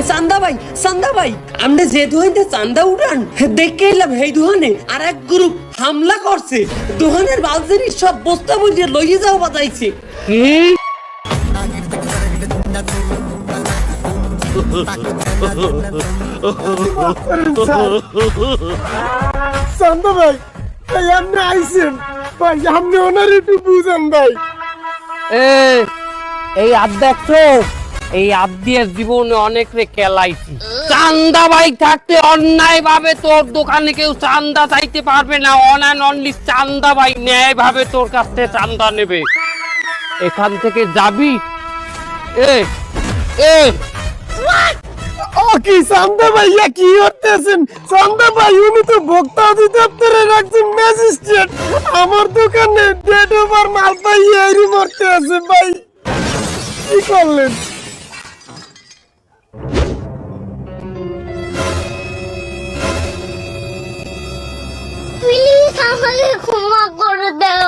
চান্দা ভাই আমরা যে দোহানে চান্দা উড়ান দেখে এলাম এই দোহানে আর এক গ্রুপ হামলা করছে, দোহানের বালজারি সব বস্তা বুঝিয়ে লইয়ে যাও বাজাইছে। চান্দা ভাই আপনি আইসেন ভাই, আপনি ওনার একটু বুঝেন ভাই। এই আদ দেখছো, এই আদ দিয়ে জীবনে অনেক রে কেলাইছি। চান্দা ভাই থাকতে অন্যায় ভাবে তোর দোকানে কেউ চান্দা চাইতে পারবে না। অনলি চান্দা ভাই ন্যায় ভাবে তোর কাছ থেকে চান্দা নেবে। এখান থেকে যাবি। ও কি চান্দা ভাইয়া কি করতেছেন? চান্দা ভাই উনি তো ভোক্তা অধিদপ্তরে রাখছেন ম্যাজিস্ট্রেট, আমার দোকানে ডেড ওভার মাল পাইয়ে এরই মরতে আছে ভাই, কি করলেন? প্লিজ আমাকে ক্ষমা করে দাও।